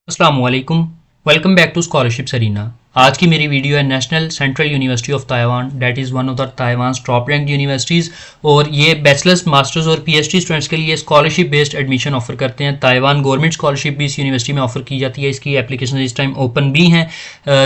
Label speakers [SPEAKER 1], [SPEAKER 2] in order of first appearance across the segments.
[SPEAKER 1] अस्सलाम वालेकुम। Welcome back to scholarship Sarina. आज की मेरी वीडियो है national central university of Taiwan, that is one of the Taiwan's top rank universities. और ये बैचलर्स, मास्टर्स और पीएचडी स्टूडेंट्स के लिए स्कॉलरशिप बेस्ड एडमिशन ऑफर करते हैं। ताइवान गवर्नमेंट स्कॉलरशिप भी इस यूनिवर्सिटी में ऑफर की जाती है। इसकी एप्लीकेशन इस टाइम ओपन भी हैं।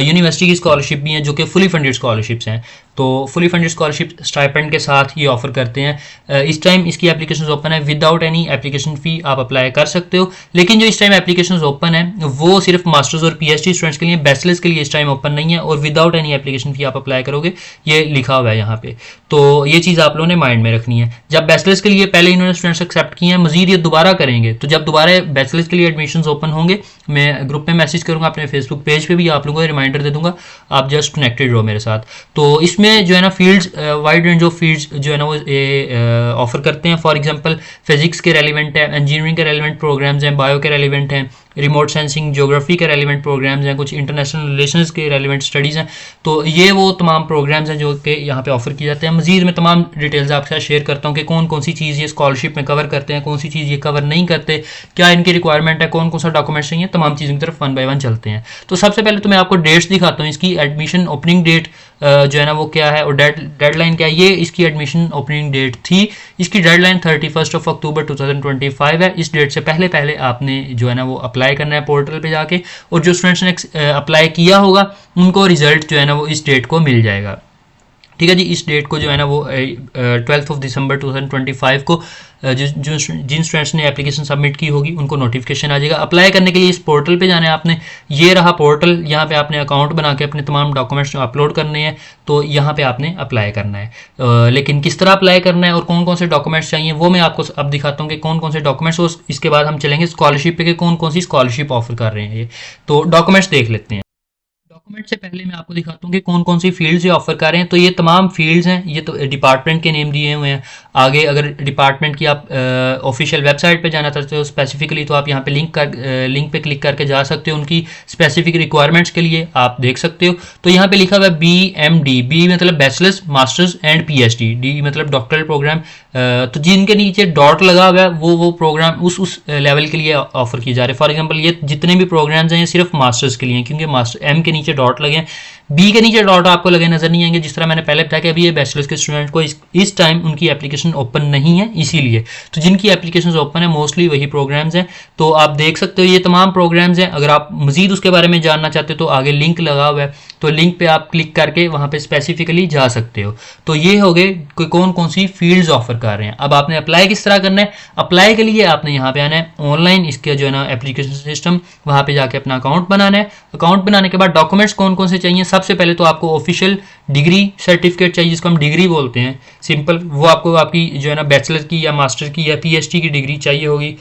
[SPEAKER 1] यूनिवर्सिटी की स्कॉलरशिप भी हैं जो कि फुली फंडेड स्कॉलरशिप्स हैं। तो फुली फंडेड स्कॉलरशिप स्टाइपेंड के साथ ये ऑफर करते हैं। इस टाइम इसकी एप्लीकेशन ओपन है, विदाउट एनी एप्लीकेशन फ़ी आप अप्लाई कर सकते हो। लेकिन जो इस टाइम एप्लीकेशन ओपन है वो सिर्फ मास्टर्स और पीएचडी स्टूडेंट्स के लिए, बैचलर्स के लिए इस टाइम ओपन नहीं है। और विदाउट एनी एप्लीकेशन फ़ी आप अप्लाई करोगे, ये लिखा हुआ है यहाँ पे। तो ये चीज़ आप लोगों ने माइंड में रखनी है। जब बैचलर्स के लिए पहले इन्होंने स्टूडेंट्स एक्सेप्ट किए हैं, मजीद ये दोबारा करेंगे। तो जब दोबारा बैचलर्स के लिए एडमिशन ओपन होंगे, मैं ग्रुप में मैसेज करूँगा, अपने फेसबुक पेज पे भी आप लोगों को रिमाइंडर दे दूंगा। आप जस्ट कनेक्टेड रहो मेरे साथ। तो इसमें जो है ना fields, wide range of fields जो है ना वो ऑफर करते हैं। फॉर एग्जांपल फिजिक्स के रेलिवेंट है, इंजीनियरिंग के रेलिवेंट प्रोग्राम्स हैं, बायो के रेलिवेंट हैं, रिमोट सेंसिंग, ज्योग्राफी के रेलिवेंट प्रोग्राम्स हैं, कुछ इंटरनेशनल रिलेशंस के रेलिवेंट स्टडीज़ हैं। तो ये वो तमाम प्रोग्राम्स हैं जो कि यहाँ पे ऑफर किए जाते हैं। मजीद मैं तमाम डिटेल्स आपके साथ शेयर करता हूँ कि कौन कौन सी चीज़ ये स्कॉलरशिप में कवर करते हैं, कौन सी चीज़ ये कवर नहीं करते, क्या इनकी रिक्वायरमेंट है, कौन कौन सा डॉक्यूमेंट्स चाहिए, तमाम चीज़ों की तरफ वन बाय वन चलते हैं। तो सबसे पहले तो मैं आपको डेट्स दिखाता हूँ। इसकी एडमिशन ओपनिंग डेट जो है ना वो क्या है और डेडलाइन क्या है। ये इसकी एडमिशन ओपनिंग डेट थी। इसकी डेडलाइन 31 अक्टूबर 2025 है। इस डेट से पहले पहले आपने जो है ना वो अप्लाई करना है पोर्टल पे जाके। और जो स्टूडेंट्स ने अप्लाई किया होगा उनको रिजल्ट जो है ना वो इस डेट को मिल जाएगा। ठीक है जी। इस डेट को जो है ना वो 12 दिसंबर 2025 को जिन स्टूडेंट्स ने एप्लीकेशन सबमिट की होगी उनको नोटिफिकेशन आ जाएगा। अप्लाई करने के लिए इस पोर्टल पे जाना है आपने। ये रहा पोर्टल, यहाँ पे आपने अकाउंट बना के अपने तमाम डॉक्यूमेंट्स अपलोड करने हैं। तो यहाँ पे आपने अप्लाई करना है। लेकिन किस तरह अप्लाई करना है और कौन कौन से डॉक्यूमेंट्स चाहिए वो मैं आपको अब दिखाता हूँ कि कौन कौन से डॉक्यूमेंट्स। और इसके बाद हम चलेंगे स्कॉलरशिप पे कि कौन कौन सी स्कॉलरशिप ऑफर कर रहे हैं ये। तो डॉक्यूमेंट्स देख लेते हैं। डॉक्यूमेंट से पहले मैं आपको दिखाता हूँ कि कौन कौन सी फील्ड्स ये ऑफर कर रहे हैं। तो ये तमाम फील्ड्स हैं, ये तो डिपार्टमेंट के नेम दिए हुए हैं। आगे अगर डिपार्टमेंट की आप ऑफिशियल वेबसाइट पे जाना चाहते हो स्पेसिफिकली, तो आप यहाँ पे लिंक पे क्लिक करके जा सकते हो। उनकी स्पेसिफिक रिक्वायरमेंट्स के लिए आप देख सकते हो। तो यहाँ पे लिखा हुआ है BMD। बी मतलब bachelors, masters and PhD। D मतलब डॉक्टरल प्रोग्राम। तो जिनके नीचे डॉट लगा हुआ है वो प्रोग्राम उस लेवल के लिए ऑफर किए जा रहे हैं। फॉर एग्जाम्पल ये जितने भी प्रोग्राम्स हैं ये सिर्फ मास्टर्स के लिए हैं, क्योंकि मास्टर M के नीचे डॉट लगे हैं। बी के नीचे डॉट आपको लगे नजर नहीं आएंगे, जिस तरह मैंने पहले बताया कि अभी ये बैचलर्स के स्टूडेंट को इस टाइम उनकी एप्लीकेशन ओपन नहीं है, इसीलिए। तो जिनकी एप्लीकेशन ओपन है मोस्टली वही प्रोग्राम्स हैं। तो आप देख सकते हो ये तमाम प्रोग्राम्स हैं। अगर आप मजीद उसके बारे में जानना चाहते हो तो आगे लिंक लगा हुआ है, तो लिंक पे आप क्लिक करके वहाँ पे स्पेसिफिकली जा सकते हो। तो ये हो गए कि कौन कौन सी फील्ड्स ऑफर कर रहे हैं। अब आपने अप्लाई किस तरह करना है। अप्लाई के लिए आपने यहाँ पे आना है ऑनलाइन, इसके जो है ना एप्लीकेशन सिस्टम, वहाँ पे जाके अपना अकाउंट बनाना है। अकाउंट बनाने के बाद डॉक्यूमेंट्स कौन कौन से चाहिए। सबसे पहले तो आपको ऑफिशियल डिग्री सर्टिफिकेट चाहिए, जिसको हम डिग्री बोलते हैं सिंपल। वो आपको आपकी जो है ना बैचलर की या मास्टर की या PhD की डिग्री चाहिए होगी।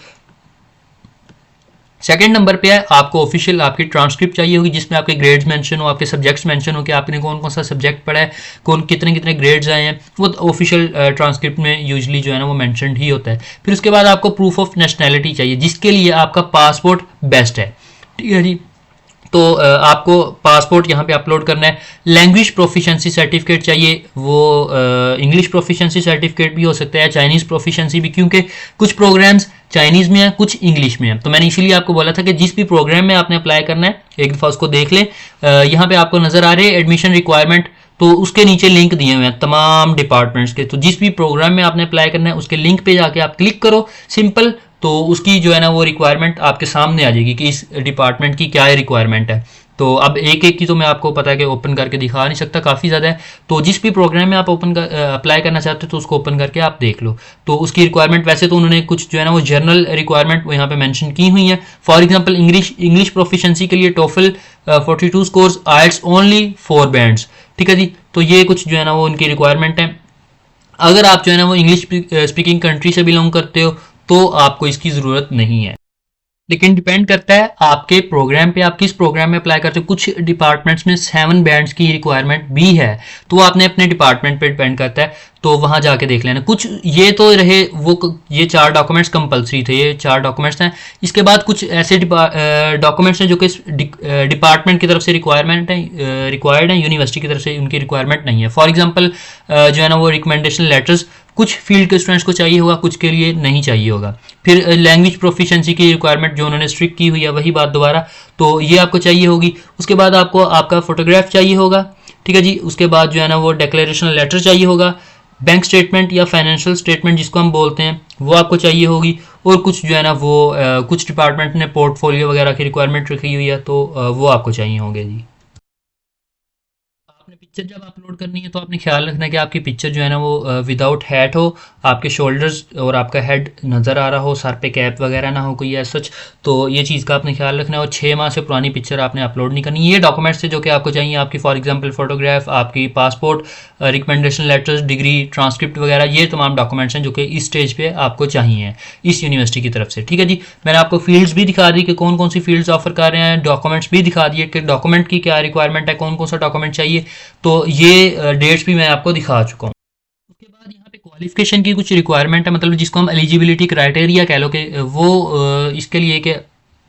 [SPEAKER 1] सेकंड नंबर पे है आपको ऑफिशियल आपकी ट्रांसक्रिप्ट चाहिए होगी, जिसमें आपके ग्रेड्स मेंशन हो, आपके सब्जेक्ट्स मेंशन हो कि आपने कौन कौन सा सब्जेक्ट पढ़ा है, कौन कितने कितने ग्रेड्स आए हैं। वो ऑफिशियल ट्रांसक्रिप्ट में यूजुअली जो है ना वो मेंशन ही होता है। फिर उसके बाद आपको प्रूफ ऑफ नेशनैलिटी चाहिए, जिसके लिए आपका पासपोर्ट बेस्ट है। ठीक है जी। तो आपको पासपोर्ट यहाँ पे अपलोड करना है। लैंग्वेज प्रोफिशिएंसी सर्टिफिकेट चाहिए, वो इंग्लिश प्रोफिशिएंसी सर्टिफिकेट भी हो सकता है, चाइनीज़ प्रोफिशिएंसी भी, क्योंकि कुछ प्रोग्राम्स चाइनीज़ में है, कुछ इंग्लिश में है। तो मैंने इसीलिए आपको बोला था कि जिस भी प्रोग्राम में आपने अप्लाई करना है एक दफ़ा उसको देख लें। यहाँ पे आपको नज़र आ रहे हैं एडमिशन रिक्वायरमेंट, तो उसके नीचे लिंक दिए हुए हैं तमाम डिपार्टमेंट्स के। तो जिस भी प्रोग्राम में आपने अप्लाई करना है उसके लिंक पे जाके आप क्लिक करो सिंपल। तो उसकी जो है ना वो रिक्वायरमेंट आपके सामने आ जाएगी कि इस डिपार्टमेंट की क्या रिक्वायरमेंट है। तो अब एक एक की तो मैं आपको पता है कि ओपन करके दिखा नहीं सकता, काफ़ी ज़्यादा है। तो जिस भी प्रोग्राम में आप अप्लाई करना चाहते हो तो उसको ओपन करके आप देख लो। तो उसकी रिक्वायरमेंट वैसे तो उन्होंने कुछ जो है ना वो जनरल रिक्वायरमेंट वो यहाँ पे मेंशन की हुई है। फॉर एग्जांपल इंग्लिश प्रोफिशिएंसी के लिए टोफल 42 स्कोर्स, आइल्स ओनली 4 बैंड्स। ठीक है जी। तो ये कुछ जो है ना वो उनकी रिक्वायरमेंट है। अगर आप जो है ना वो इंग्लिश स्पीकिंग कंट्री से बिलोंग करते हो तो आपको इसकी ज़रूरत नहीं है। लेकिन डिपेंड करता है आपके प्रोग्राम पे, आप किस प्रोग्राम में अप्लाई करते हो। कुछ डिपार्टमेंट्स में 7 बैंड्स की रिक्वायरमेंट भी है, तो आपने अपने डिपार्टमेंट पे डिपेंड करता है, तो वहाँ जाके देख लेना। कुछ ये तो रहे वो ये 4 डॉक्यूमेंट्स कंपलसरी थे, ये 4 डॉक्यूमेंट्स हैं। इसके बाद कुछ ऐसे डॉक्यूमेंट्स हैं जो कि डिपार्टमेंट की तरफ से रिक्वायर्ड है, यूनिवर्सिटी की तरफ से उनकी रिक्वायरमेंट नहीं है। फॉर एग्जांपल जो है ना वो रिकमेंडेशन लेटर्स कुछ फील्ड के स्टूडेंट्स को चाहिए होगा, कुछ के लिए नहीं चाहिए होगा। फिर लैंग्वेज प्रोफिशिएंसी की रिक्वायरमेंट जो उन्होंने स्ट्रिक्ट की हुई है, वही बात दोबारा, तो ये आपको चाहिए होगी। उसके बाद आपको आपका फोटोग्राफ चाहिए होगा, ठीक है जी। उसके बाद जो है ना वो डिक्लेरेशन लेटर चाहिए होगा, बैंक स्टेटमेंट या फाइनेंशियल स्टेटमेंट जिसको हम बोलते हैं वो आपको चाहिए होगी। और कुछ जो है ना वो कुछ डिपार्टमेंट ने पोर्टफोलियो वगैरह की रिक्वायरमेंट रखी हुई है, तो वो आपको चाहिए होंगे जी। आपने पिक्चर जब अपलोड करनी है तो आपने ख्याल रखना है कि आपकी पिक्चर जो है ना वो विदाउट हैट हो, आपके शोल्डर्स और आपका हेड नज़र आ रहा हो, सर पे कैप वगैरह ना हो कोई सच, तो ये चीज़ का आपने ख्याल रखना है। और 6 माह से पुरानी पिक्चर आपने अपलोड नहीं करनी। ये डॉक्यूमेंट्स है जो कि आपको चाहिए, आपकी फॉर एग्जांपल फोटोग्राफ, आपकी passport, recommendation letters, degree, transcript वगैरह, ये तमाम डॉक्यूमेंट्स हैं जो कि इस स्टेज पे आपको चाहिए इस यूनिवर्सिटी की तरफ से, ठीक है जी। मैंने आपको फील्ड्स भी दिखा दी कि कौन कौन सी फील्ड्स ऑफर कर रहे हैं, डॉक्यूमेंट्स भी दिखा दिए कि डॉक्यूमेंट की क्या रिक्वायरमेंट है, कौन कौन सा डॉक्यूमेंट चाहिए, तो ये डेट्स भी मैं आपको दिखा चुका हूँ। उसके बाद यहाँ पे क्वालिफिकेशन की कुछ रिक्वायरमेंट है, मतलब जिसको हम एलिजिबिलिटी क्राइटेरिया कह लो कि वो इसके लिए कि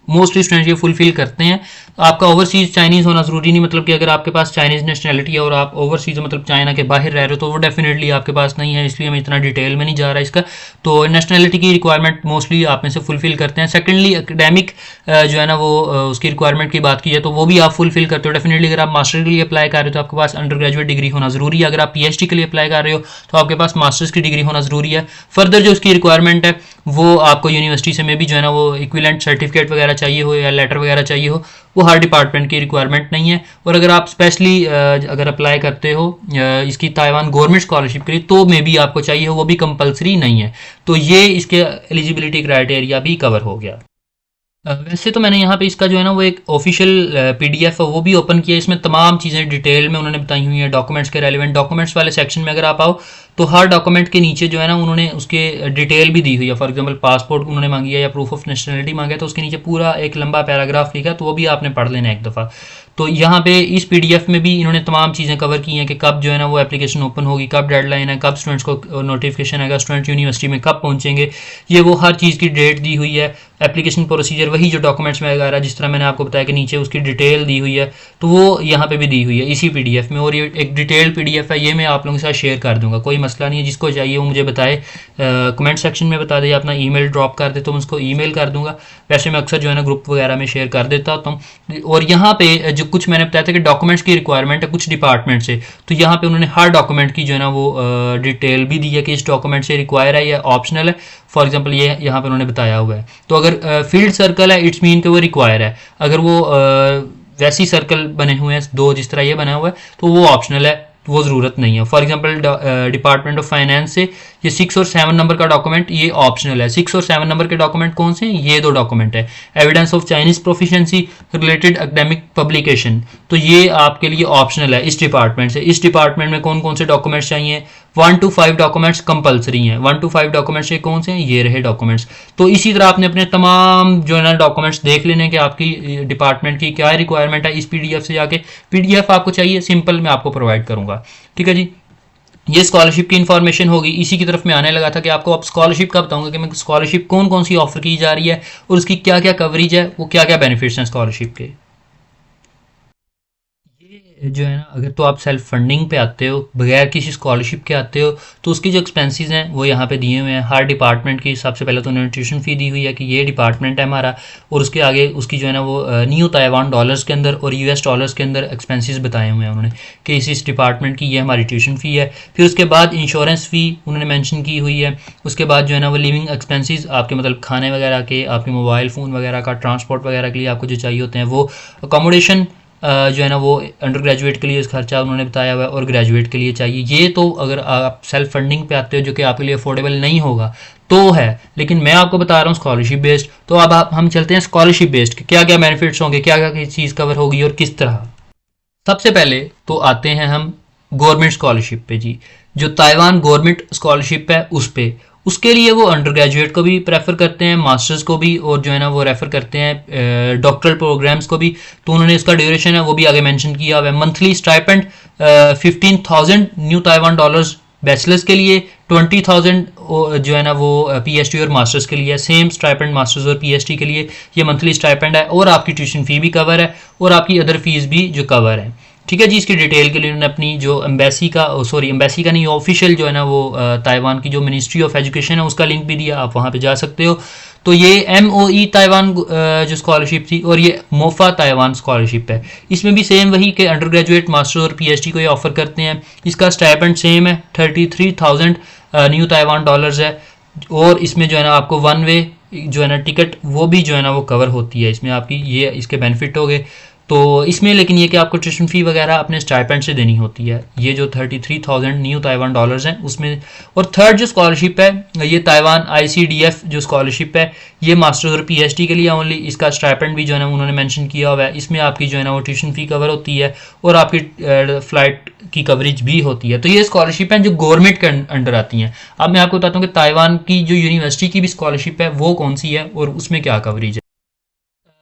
[SPEAKER 1] मोस्टली स्टूडेंट्स ये फुलफिल करते हैं। आपका ओवरसीज चाइनीज़ होना ज़रूरी नहीं, मतलब कि अगर आपके पास चाइनीज़ नेशनैलिटी है और आप ओवरसीज मतलब चाइना के बाहर रह रहे हो तो वो डेफिनेटली आपके पास नहीं है, इसलिए मैं इतना डिटेल में नहीं जा रहा इसका। तो नेशनैलिटी की रिक्वायरमेंट मोस्टली आप में से फुलफिल करते हैं। सेकेंडली एकेडमिक जो है ना वो उसकी रिक्वायरमेंट की बात की है तो वो भी आप फुलफिल करते हो डेफिनेटली। अगर आप मास्टर के लिए अप्लाई कर रहे हो तो आपके पास अंडर ग्रेजुएट डिग्री होना ज़रूरी है। अगर आप PhD के लिए अप्लाई कर रहे हो तो आपके पास मास्टर्स की डिग्री होना ज़रूरी है। फर्दर जो उसकी रिक्वायरमेंट है वो आपको यूनिवर्सिटी से में भी जो है ना वो इक्विवेलेंट सर्टिफिकेट वगैरह चाहिए हो या लेटर वगैरह चाहिए हो, वो हर डिपार्टमेंट की रिक्वायरमेंट नहीं है। और अगर आप स्पेशली अगर अप्लाई करते हो इसकी ताइवान गवर्नमेंट स्कॉलरशिप के लिए तो मे भी आपको चाहिए हो, वो भी कंपलसरी नहीं है। तो ये इसके एलिजिबिलिटी क्राइटेरिया भी कवर हो गया। वैसे तो मैंने यहाँ पे इसका जो है ना वो एक ऑफिशियल PDF है वो भी ओपन किया, इसमें तमाम चीज़ें डिटेल में उन्होंने बताई हुई हैं। डॉक्यूमेंट्स के रेलिवेंट डॉक्यूमेंट्स वाले सेक्शन में अगर आप आओ तो हर डॉक्यूमेंट के नीचे जो है ना उन्होंने उसके डिटेल भी दी हुई है। फॉर एग्जांपल पासपोर्ट उन्होंने मांगी है या प्रूफ ऑफ नेशनलिटी मांगा है तो उसके नीचे पूरा एक लंबा पैराग्राफ लिखा है, तो वो भी आपने पढ़ लेना एक दफ़ा। तो यहाँ पे इस PDF में भी इन्होंने तमाम चीज़ें कवर की हैं कि कब जो है ना वो एप्लीकेशन ओपन होगी, कब डेडलाइन है, कब स्टूडेंट्स को नोटिफिकेशन आएगा, स्टूडेंट यूनिवर्सिटी में कब पहुँचेंगे, ये वो हर चीज़ की डेट दी हुई है। एप्लीकेशन प्रोसीजर वही जो डॉक्यूमेंट्स में आ रहा है, जिस तरह मैंने आपको बताया कि नीचे उसकी डिटेल दी हुई है, तो वो यहाँ पे भी दी हुई है इसी PDF में। और ये एक डिटेल PDF है, ये मैं आप लोगों के साथ शेयर कर दूंगा, कोई मसला नहीं है। जिसको चाहिए वो मुझे बताए, कमेंट सेक्शन में बता दे या अपना ईमेल ड्रॉप कर दे तो मैं उसको ईमेल कर दूंगा। वैसे मैं अक्सर जो है ना ग्रुप वगैरह में शेयर कर देता होता हूँ। और यहाँ पे जो कुछ मैंने बताया था कि डॉक्यूमेंट्स की रिक्वायरमेंट है कुछ डिपार्टमेंट से, तो यहाँ पे उन्होंने हर डॉक्यूमेंट की जो है ना वो डिटेल भी दी है कि इस डॉक्यूमेंट से रिक्वायर है या ऑप्शनल है। फॉर एग्जांपल ये यहाँ पे उन्होंने बताया हुआ है। तो अगर फील्ड सर्कल है इट्स मीन कि वो रिक्वायर है, अगर वो वैसी सर्कल बने हुए हैं दो जिस तरह ये बना हुआ है तो वो ऑप्शनल है, तो वो ज़रूरत नहीं है। For example department of finance से ये 6 और 7 नंबर का डॉक्यूमेंट ये ऑप्शनल है। 6 और 7 नंबर के डॉक्यूमेंट कौन से हैं? ये दो डॉक्यूमेंट है। Evidence of Chinese proficiency related academic publication, तो ये आपके लिए ऑप्शनल है इस डिपार्टमेंट से। इस डिपार्टमेंट में कौन कौन से डॉक्यूमेंट्स चाहिए? 1 to 5 डॉक्यूमेंट्स कंपलसरी हैं। 1 to 5 डॉक्यूमेंट्स ये कौन से हैं? ये रहे डॉक्यूमेंट्स। तो इसी तरह आपने अपने तमाम जो है ना डॉक्यूमेंट्स देख लेने कि आपकी डिपार्टमेंट की क्या रिक्वायरमेंट है। इस PDF से जाके PDF आपको चाहिए सिंपल मैं आपको प्रोवाइड करूंगा, ठीक है जी। ये स्कॉलरशिप की इन्फॉर्मेशन होगी, इसी की तरफ मैं आने लगा था कि आपको अब स्कॉलरशिप का बताऊंगा कि मैं स्कॉलरशिप कौन कौन सी ऑफर की जा रही है और उसकी क्या क्या कवरेज है, वो क्या क्या बेनिफिट्स हैं स्कॉलरशिप के। ये जो है ना अगर तो आप सेल्फ फंडिंग पे आते हो, बगैर किसी स्कॉलरशिप के आते हो, तो उसकी जो एक्सपेंसेस हैं वो यहाँ पे दिए हुए हैं हर डिपार्टमेंट की। सबसे पहले तो उन्होंने ट्यूशन फ़ी दी हुई है कि ये डिपार्टमेंट है हमारा, और उसके आगे उसकी जो है ना वो न्यू ताइवान डॉलर्स के अंदर और US डॉलर्स के अंदर एक्सपेंसेस बताए हुए हैं उन्होंने कि इस डिपार्टमेंट की ये हमारी ट्यूशन फ़ी है। फिर उसके बाद इंश्योरेंस फ़ी उन्होंने मैंशन की हुई है। उसके बाद जो है ना वो लिविंग एक्सपेंसेस आपके मतलब खाने वगैरह के, आपके मोबाइल फ़ोन वगैरह का, ट्रांसपोर्ट वगैरह के लिए आपको जो चाहिए होते हैं वो, अकोमोडेशन जो है ना वो अंडर ग्रेजुएट के लिए इस खर्चा उन्होंने बताया हुआ है और ग्रेजुएट के लिए चाहिए। ये तो अगर आप सेल्फ फंडिंग पे आते हो जो कि आपके लिए अफोर्डेबल नहीं होगा तो है, लेकिन मैं आपको बता रहा हूँ स्कॉलरशिप बेस्ड। तो अब हम चलते हैं स्कॉलरशिप बेस्ड कि क्या क्या बेनिफिट्स होंगे, क्या क्या चीज़ कवर होगी और किस तरह। सबसे पहले तो आते हैं हम गवर्नमेंट स्कॉलरशिप पे जी। जो ताइवान गवर्नमेंट स्कॉलरशिप है उस पे, उसके लिए वो अंडर ग्रेजुएट को भी प्रेफर करते हैं, मास्टर्स को भी, और जो है ना वो रेफर करते हैं डॉक्टरल प्रोग्राम्स को भी। तो उन्होंने इसका ड्यूरेशन है वो भी आगे मेंशन किया हुआ है। Monthly stipend 15,000 new Taiwan dollars bachelors के लिए, 20,000 जो है ना वो PhD और मास्टर्स के लिए। सेम स्टाइपेंड मास्टर्स और PhD के लिए ये मंथली स्टाइपेंड है, और आपकी ट्यूशन फ़ी भी कवर है और आपकी अदर फीस भी जो कवर है। ठीक है जी। इसकी डिटेल के लिए उन्होंने अपनी जो एम्बेसी का नहीं, ऑफिशियल जो है ना वो ताइवान की जो मिनिस्ट्री ऑफ एजुकेशन है उसका लिंक भी दिया, आप वहाँ पे जा सकते हो। तो ये MOE ताइवान जो स्कॉलरशिप थी, और ये मोफा ताइवान स्कॉलरशिप है। इसमें भी सेम वही कि अंडर ग्रेजुएट, मास्टर और PhD को ये ऑफर करते हैं। इसका स्टाइपेंड सेम है, 33,000 न्यू ताइवान डॉलर्स है। और इसमें जो है ना आपको वन वे जो है ना टिकट वो भी जो है ना वो कवर होती है इसमें आपकी, ये इसके बेनिफिट हो गए। तो इसमें लेकिन ये कि आपको ट्यूशन फ़ी वगैरह अपने स्टाइपेंड से देनी होती है, ये जो 33,000 न्यू ताइवान डॉलर्स हैं उसमें। और थर्ड जो स्कॉलरशिप है ये ताइवान ICDF जो स्कॉलरशिप है, ये मास्टर्स और PhD के लिए ओनली। इसका स्टाइपेंड भी जो है ना उन्होंने मेंशन किया हुआ है। इसमें आपकी जो है ना वो ट्यूशन फ़ी कवर होती है और आपकी फ़्लाइट की कवरेज भी होती है। तो ये स्कॉलरशिप हैं जो गवर्नमेंट के अंडर आती हैं। अब मैं आपको बताता हूँ कि ताइवान की जो यूनिवर्सिटी की भी स्कॉलरशिप है वो कौन सी है और उसमें क्या कवरेज है।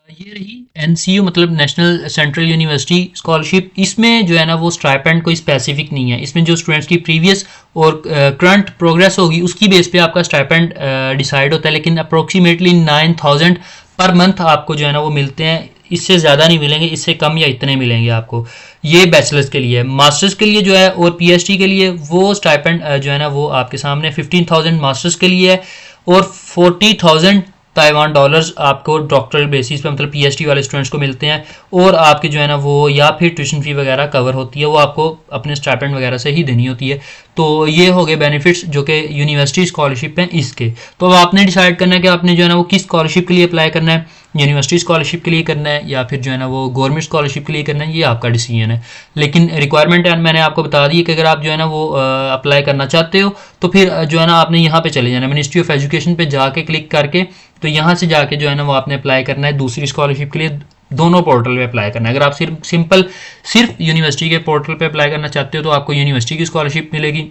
[SPEAKER 1] ये रही NCU मतलब नेशनल सेंट्रल यूनिवर्सिटी स्कॉलरशिप। इसमें जो है ना वो स्टाइपेंड कोई स्पेसिफिक नहीं है। इसमें जो स्टूडेंट्स की प्रीवियस और करंट प्रोग्रेस होगी उसकी बेस पे आपका स्टाइपेंड डिसाइड होता है, लेकिन अप्रोक्सीमेटली 9,000 पर मंथ आपको जो है ना वो मिलते हैं। इससे ज़्यादा नहीं मिलेंगे, इससे कम या इतने मिलेंगे आपको। ये बैचलर्स के लिए है। मास्टर्स के लिए जो है और PhD के लिए वो स्टाइपेंड जो है ना वो आपके सामने 15,000 मास्टर्स के लिए है और 40,000 ताइवान डॉलर्स आपको डॉक्टरल बेसिस पे मतलब PhD वाले स्टूडेंट्स को मिलते हैं। और आपके जो है ना वो या फिर ट्यूशन फ़ी वगैरह कवर होती है, वो आपको अपने स्टाइपेंड वगैरह से ही देनी होती है। तो ये हो गए बेनिफिट्स जो कि यूनिवर्सिटी स्कॉलरशिप हैं इसके। तो अब आपने डिसाइड करना है कि आपने जो है ना वो किस स्कॉलरशिप के लिए अप्लाई करना है, यूनिवर्सिटी स्कॉलरशिप के लिए करना है या फिर जो है ना वो गवर्नमेंट स्कॉलरशिप के लिए करना है, ये आपका डिसीजन है। लेकिन रिक्वायरमेंट मैंने आपको बता दी है कि अगर आप जो है ना वो अप्लाई करना चाहते हो तो फिर जो है ना आपने यहाँ पे चले जाना, मिनिस्ट्री ऑफ एजुकेशन पे जाके क्लिक करके, तो यहाँ से जाके जो है ना वो आपने अप्लाई करना है दूसरी स्कॉलरशिप के लिए। दोनों पोर्टल पे अप्लाई करना है। अगर आप सिर्फ यूनिवर्सिटी के पोर्टल पे अप्लाई करना चाहते हो तो आपको यूनिवर्सिटी की स्कॉलरशिप मिलेगी,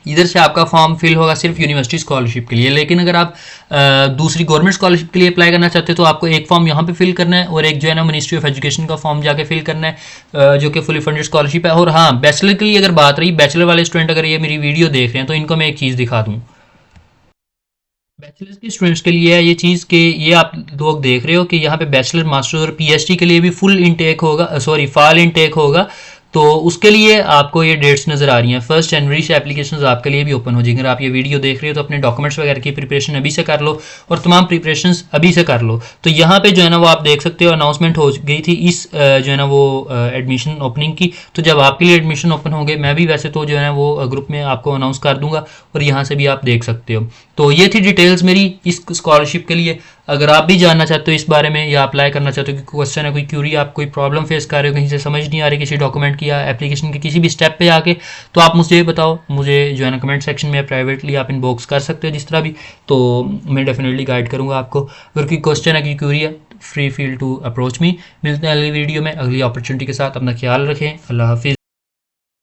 [SPEAKER 1] इधर से आपका फॉर्म फिल होगा सिर्फ यूनिवर्सिटी स्कॉलरशिप के लिए। लेकिन अगर आप दूसरी गवर्नमेंट स्कॉलरशिप के लिए अप्लाई करना चाहते हो तो आपको एक फॉर्म यहाँ पे फिल करना है और एक जो है ना मिनिस्ट्री ऑफ एजुकेशन का फॉर्म जाके फिल करना है, जो कि फुली फंडेड स्कॉलरशिप है। और हाँ, बैचलर के लिए अगर बात रही, बैचलर वाले स्टूडेंट अगर ये मेरी वीडियो देख रहे हैं तो इनको मैं एक चीज़ दिखा दूँ। बैचलर्स के स्टूडेंट्स के लिए है ये चीज़ कि ये आप लोग देख रहे हो कि यहाँ पे बैचलर, मास्टर और PhD के लिए भी फुल इनटेक होगा, फॉल इनटेक होगा। तो उसके लिए आपको ये डेट्स नज़र आ रही हैं। 1 जनवरी से एप्लीकेशंस आपके लिए भी ओपन हो जाएंगे। अगर आप ये वीडियो देख रहे हो तो अपने डॉक्यूमेंट्स वगैरह की प्रिपरेशन अभी से कर लो और तमाम प्रिपरेशंस अभी से कर लो। तो यहाँ पे जो है ना वो आप देख सकते हो अनाउंसमेंट हो गई थी इस जो है ना वो एडमिशन ओपनिंग की। तो जब आपके लिए एडमिशन ओपन होंगे, मैं भी वैसे तो जो है ना वो ग्रुप में आपको अनाउंस कर दूंगा और यहाँ से भी आप देख सकते हो। तो ये थी डिटेल्स मेरी इस स्कॉलरशिप के लिए। अगर आप भी जानना चाहते हो इस बारे में या अप्लाई करना चाहते हो, कि क्वेश्चन है, कोई क्यूरी, आप कोई प्रॉब्लम फेस कर रहे हो, कहीं से समझ नहीं आ रही किसी डॉक्यूमेंट की या एप्लीकेशन के किसी भी स्टेप पे आके, तो आप मुझे बताओ। मुझे जो है ना कमेंट सेक्शन में प्राइवेटली आप इनबॉक्स कर सकते हो जिस तरह भी, तो मैं डेफिनेटली गाइड करूँगा आपको। अगर कोई क्वेश्चन है, कोई क्यूरी है, free feel to approach me. मिलते हैं अगली वीडियो में अगली अपॉर्चुनिटी के साथ। अपना ख्याल रखें। अल्लाह हाफिज़।